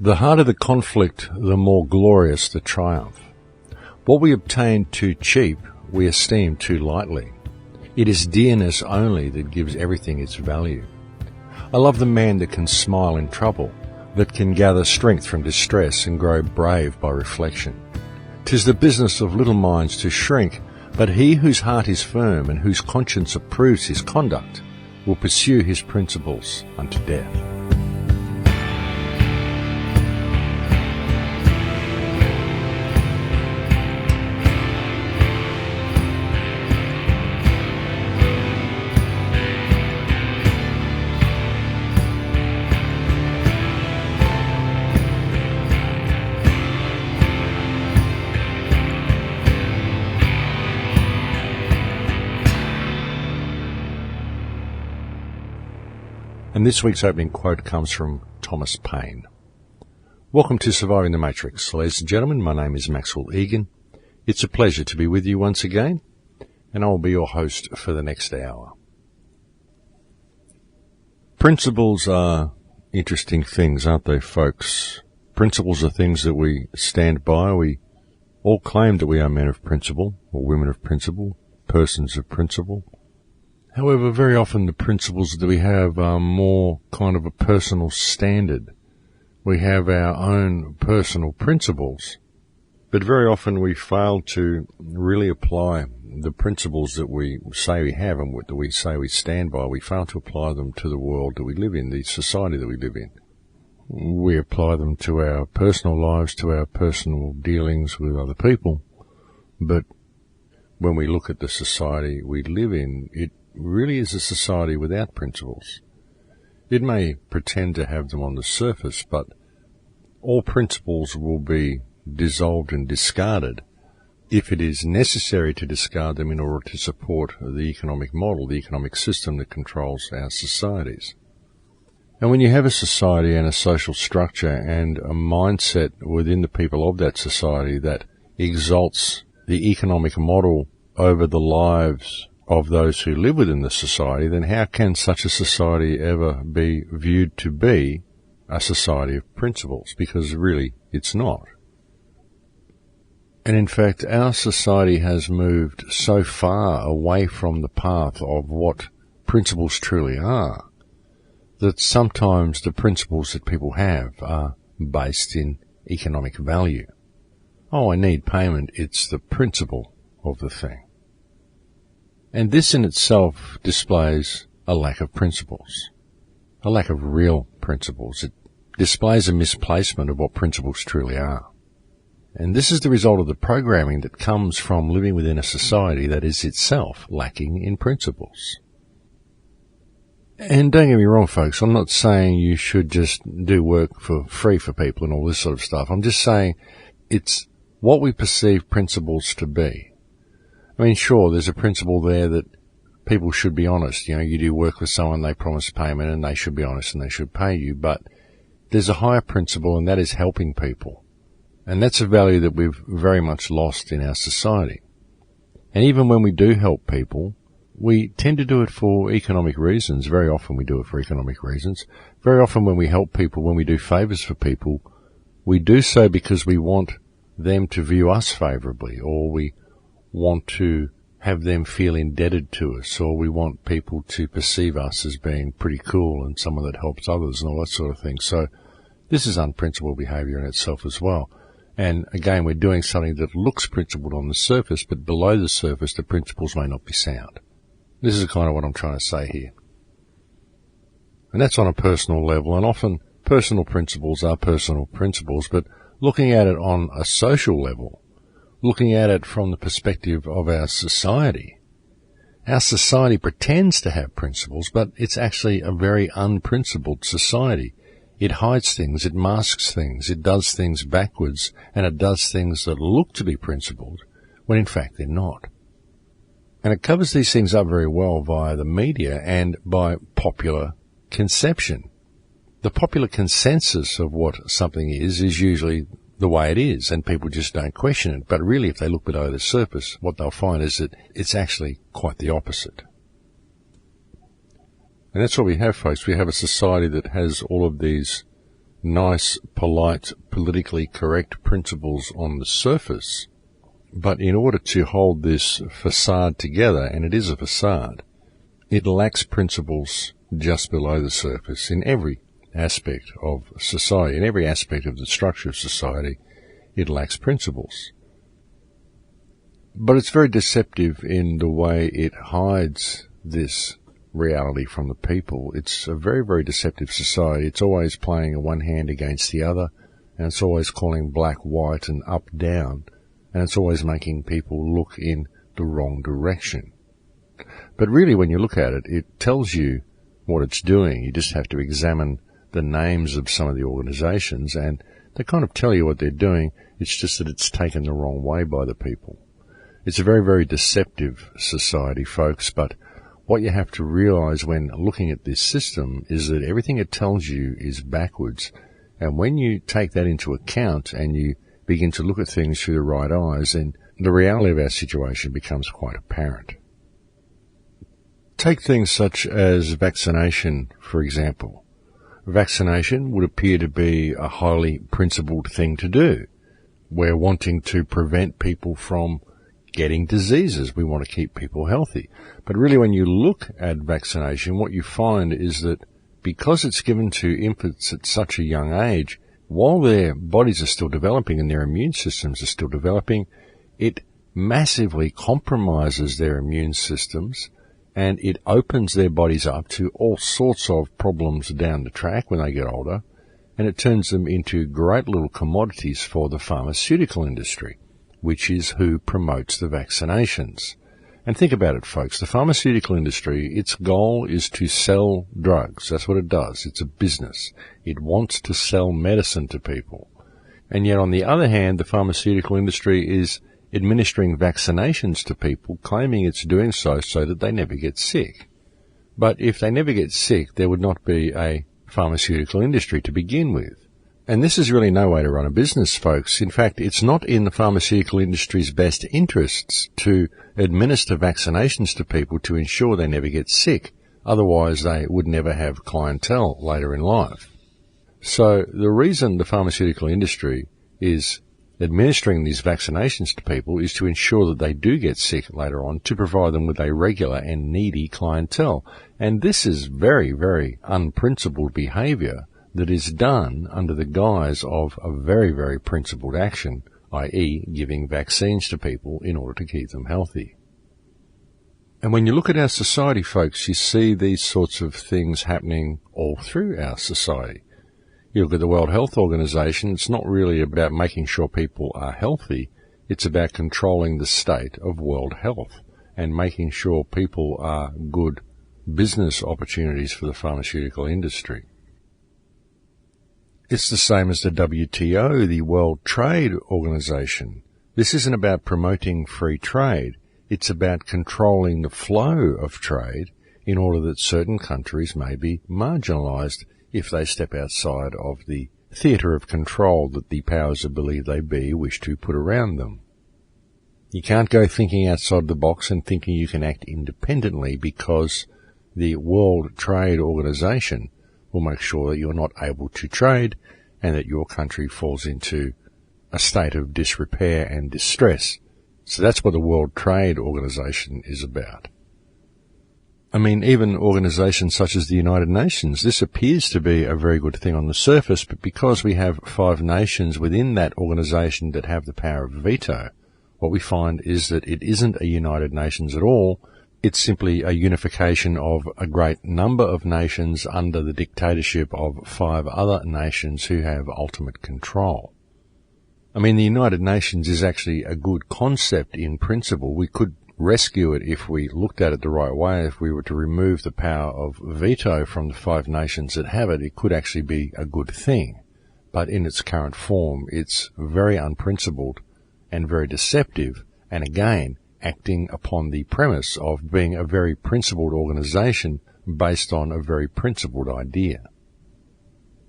The harder the conflict, the more glorious the triumph. What we obtain too cheap, we esteem too lightly. It is dearness only that gives everything its value. I love the man that can smile in trouble, that can gather strength from distress and grow brave by reflection. 'Tis the business of little minds to shrink, but he whose heart is firm and whose conscience approves his conduct will pursue his principles unto death. And this week's opening quote comes from Thomas Paine. Welcome to Surviving the Matrix. Ladies and gentlemen, my name is Maxwell Igan. It's a pleasure to be with you once again, and I will be your host for the next hour. Principles are interesting things, aren't they, folks? Principles are things that we stand by. We all claim that we are men of principle, or women of principle, persons of principle. However, very often the principles that we have are more kind of a personal standard. We have our own personal principles, but very often we fail to really apply the principles that we say we have and that we say we stand by. We fail to apply them to the world that we live in, the society that we live in. We apply them to our personal lives, to our personal dealings with other people, but when we look at the society we live in, it really is a society without principles. It may pretend to have them on the surface, but all principles will be dissolved and discarded if it is necessary to discard them in order to support the economic model, the economic system that controls our societies. And when you have a society and a social structure and a mindset within the people of that society that exalts the economic model over the lives of those who live within the society, then how can such a society ever be viewed to be a society of principles? Because really, it's not. And in fact, our society has moved so far away from the path of what principles truly are, that sometimes the principles that people have are based in economic value. Oh, I need payment. It's the principle of the thing. And this in itself displays a lack of principles, a lack of real principles. It displays a misplacement of what principles truly are. And this is the result of the programming that comes from living within a society that is itself lacking in principles. And don't get me wrong, folks, I'm not saying you should just do work for free for people and all this sort of stuff. I'm just saying it's what we perceive principles to be. I mean, sure, there's a principle there that people should be honest. You know, you do work with someone, they promise payment, and they should be honest and they should pay you. But there's a higher principle, and that is helping people. And that's a value that we've very much lost in our society. And even when we do help people, we tend to do it for economic reasons. Very often we do it for economic reasons. Very often when we help people, when we do favours for people, we do so because we want them to view us favourably, or we want to have them feel indebted to us, or we want people to perceive us as being pretty cool and someone that helps others and all that sort of thing. So this is unprincipled behaviour in itself as well. And again, we're doing something that looks principled on the surface, but below the surface the principles may not be sound. This is kind of what I'm trying to say here. And that's on a personal level, and often personal principles are personal principles, but looking at it on a social level, looking at it from the perspective of our society pretends to have principles, but it's actually a very unprincipled society. It hides things, it masks things, it does things backwards, and it does things that look to be principled, when in fact they're not. And it covers these things up very well via the media and by popular conception. The popular consensus of what something is usually the way it is, and people just don't question it. But really, if they look below the surface, what they'll find is that it's actually quite the opposite. And that's what we have, folks. We have a society that has all of these nice, polite, politically correct principles on the surface. But in order to hold this facade together, and it is a facade, it lacks principles just below the surface in every aspect of society, in every aspect of the structure of society. It lacks principles. But it's very deceptive in the way it hides this reality from the people. It's a very, very deceptive society. It's always playing a one hand against the other, and it's always calling black white and up down, and it's always making people look in the wrong direction. But really, when you look at it, it tells you what it's doing. You just have to examine the names of some of the organizations, and they kind of tell you what they're doing. It's just that it's taken the wrong way by the people. It's a very, very deceptive society, folks, but what you have to realize when looking at this system is that everything it tells you is backwards. And when you take that into account and you begin to look at things through the right eyes, then the reality of our situation becomes quite apparent. Take things such as vaccination, for example. Vaccination would appear to be a highly principled thing to do. We're wanting to prevent people from getting diseases. We want to keep people healthy. But really, when you look at vaccination, what you find is that because it's given to infants at such a young age, while their bodies are still developing and their immune systems are still developing, it massively compromises their immune systems, and it opens their bodies up to all sorts of problems down the track when they get older, and it turns them into great little commodities for the pharmaceutical industry, which is who promotes the vaccinations. And think about it, folks. The pharmaceutical industry, its goal is to sell drugs. That's what it does. It's a business. It wants to sell medicine to people. And yet, on the other hand, the pharmaceutical industry is administering vaccinations to people, claiming it's doing so that they never get sick. But if they never get sick, there would not be a pharmaceutical industry to begin with. And this is really no way to run a business, folks. In fact, it's not in the pharmaceutical industry's best interests to administer vaccinations to people to ensure they never get sick. Otherwise, they would never have clientele later in life. So the reason the pharmaceutical industry is administering these vaccinations to people is to ensure that they do get sick later on, to provide them with a regular and needy clientele. And this is very, very unprincipled behavior that is done under the guise of a very, very principled action, i.e. giving vaccines to people in order to keep them healthy. And when you look at our society, folks, you see these sorts of things happening all through our society. You look at the World Health Organization, it's not really about making sure people are healthy, it's about controlling the state of world health and making sure people are good business opportunities for the pharmaceutical industry. It's the same as the WTO, the World Trade Organization. This isn't about promoting free trade. It's about controlling the flow of trade in order that certain countries may be marginalized if they step outside of the theatre of control that the powers that believe they be wish to put around them. You can't go thinking outside the box and thinking you can act independently, because the World Trade Organization will make sure that you're not able to trade and that your country falls into a state of disrepair and distress. So that's what the World Trade Organization is about. I mean, even organizations such as the United Nations, this appears to be a very good thing on the surface, but because we have 5 nations within that organization that have the power of veto, what we find is that it isn't a United Nations at all. It's simply a unification of a great number of nations under the dictatorship of 5 other nations who have ultimate control. I mean, the United Nations is actually a good concept in principle. We could rescue it if we looked at it the right way. If we were to remove the power of veto from the 5 nations that have it, it could actually be a good thing. But in its current form, it's very unprincipled and very deceptive, and again, acting upon the premise of being a very principled organization based on a very principled idea.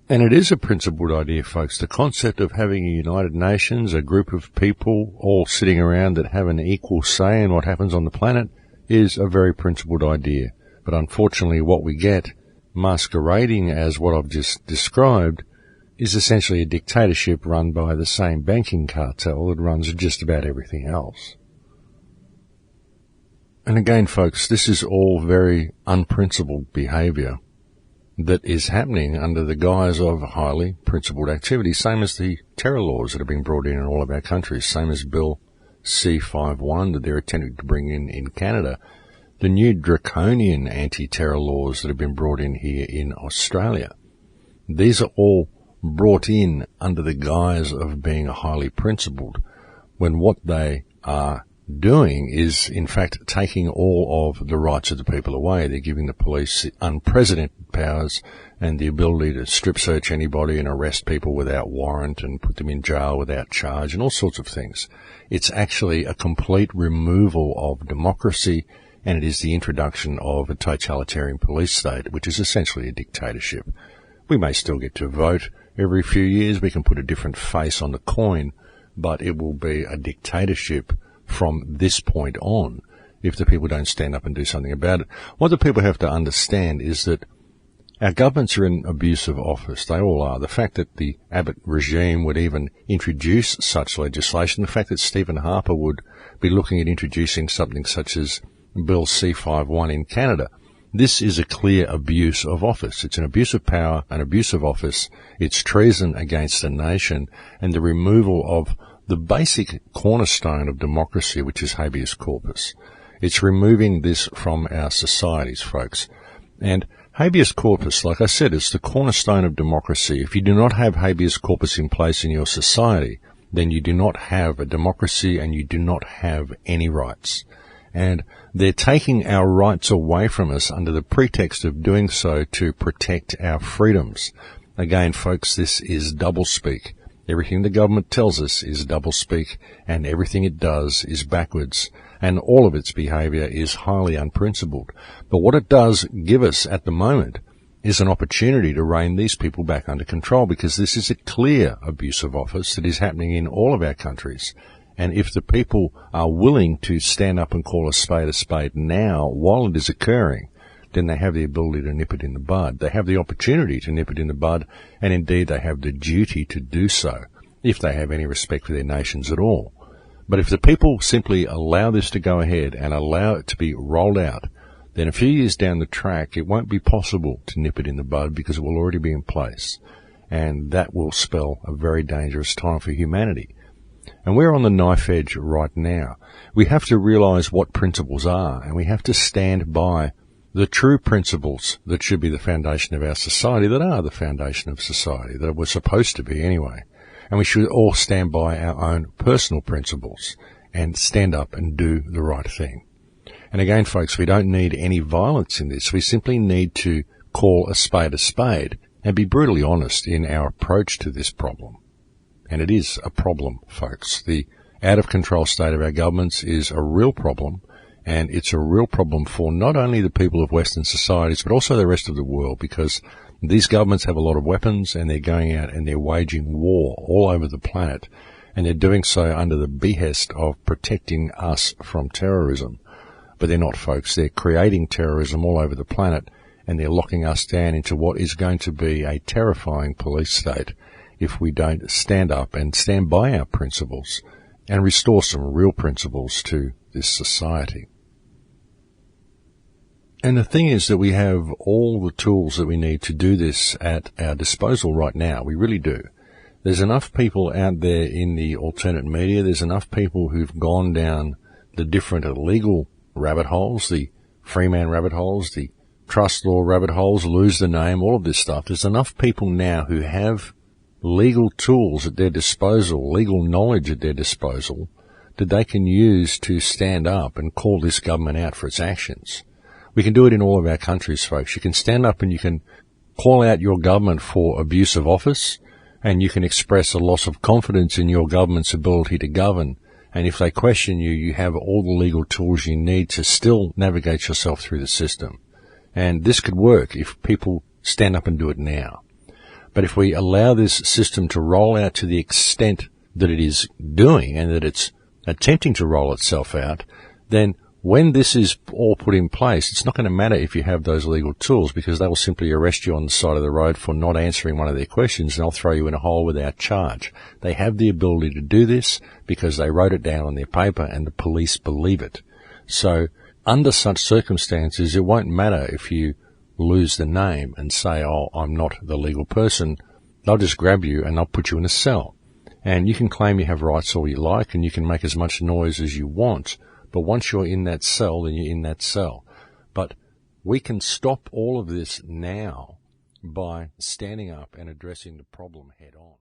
And it is a principled idea, folks. The concept of having a United Nations, a group of people all sitting around that have an equal say in what happens on the planet, is a very principled idea. But unfortunately, what we get masquerading as what I've just described is essentially a dictatorship run by the same banking cartel that runs just about everything else. And again, folks, this is all very unprincipled behaviour that is happening under the guise of highly principled activity, same as the terror laws that have been brought in all of our countries, same as Bill C-51 that they're attempting to bring in Canada, the new draconian anti-terror laws that have been brought in here in Australia. These are all brought in under the guise of being highly principled, when what they are doing is, in fact, taking all of the rights of the people away. They're giving the police unprecedented powers and the ability to strip search anybody and arrest people without warrant and put them in jail without charge and all sorts of things. It's actually a complete removal of democracy, and it is the introduction of a totalitarian police state, which is essentially a dictatorship. We may still get to vote every few years. We can put a different face on the coin, but it will be a dictatorship from this point on if the people don't stand up and do something about it. What the people have to understand is that our governments are in abuse of office. They all are. The fact that the Abbott regime would even introduce such legislation, the fact that Stephen Harper would be looking at introducing something such as Bill C-51 in Canada, this is a clear abuse of office. It's an abuse of power, an abuse of office. It's treason against a nation, and the removal of the basic cornerstone of democracy, which is habeas corpus. It's removing this from our societies, folks. And habeas corpus, like I said, is the cornerstone of democracy. If you do not have habeas corpus in place in your society, then you do not have a democracy and you do not have any rights. And they're taking our rights away from us under the pretext of doing so to protect our freedoms. Again, folks, this is doublespeak. Everything the government tells us is doublespeak, and everything it does is backwards, and all of its behaviour is highly unprincipled. But what it does give us at the moment is an opportunity to rein these people back under control, because this is a clear abuse of office that is happening in all of our countries. And if the people are willing to stand up and call a spade now while it is occurring, then they have the ability to nip it in the bud. They have the opportunity to nip it in the bud, and indeed they have the duty to do so, if they have any respect for their nations at all. But if the people simply allow this to go ahead and allow it to be rolled out, then a few years down the track it won't be possible to nip it in the bud, because it will already be in place. And that will spell a very dangerous time for humanity. And we're on the knife edge right now. We have to realise what principles are, and we have to stand by the true principles that should be the foundation of our society, that are the foundation of society, that we're supposed to be anyway. And we should all stand by our own personal principles and stand up and do the right thing. And again, folks, we don't need any violence in this. We simply need to call a spade and be brutally honest in our approach to this problem. And it is a problem, folks. The out-of-control state of our governments is a real problem. And it's a real problem for not only the people of Western societies, but also the rest of the world, because these governments have a lot of weapons and they're going out and they're waging war all over the planet. And they're doing so under the behest of protecting us from terrorism. But they're not, folks. They're creating terrorism all over the planet, and they're locking us down into what is going to be a terrifying police state if we don't stand up and stand by our principles and restore some real principles to this society. And the thing is that we have all the tools that we need to do this at our disposal right now. We really do. There's enough people out there in the alternate media. There's enough people who've gone down the different illegal rabbit holes, the Freeman rabbit holes, the trust law rabbit holes, lose the name, all of this stuff. There's enough people now who have legal tools at their disposal, legal knowledge at their disposal, that they can use to stand up and call this government out for its actions. We can do it in all of our countries, folks. You can stand up and you can call out your government for abuse of office, and you can express a loss of confidence in your government's ability to govern. And if they question you, you have all the legal tools you need to still navigate yourself through the system. And this could work if people stand up and do it now. But if we allow this system to roll out to the extent that it is doing, and that it's attempting to roll itself out, then when this is all put in place, it's not going to matter if you have those legal tools, because they will simply arrest you on the side of the road for not answering one of their questions, and they'll throw you in a hole without charge. They have the ability to do this because they wrote it down on their paper and the police believe it. So under such circumstances, it won't matter if you lose the name and say, oh, I'm not the legal person. They'll just grab you and they'll put you in a cell. And you can claim you have rights all you like, and you can make as much noise as you want. But once you're in that cell, then you're in that cell. But we can stop all of this now by standing up and addressing the problem head on.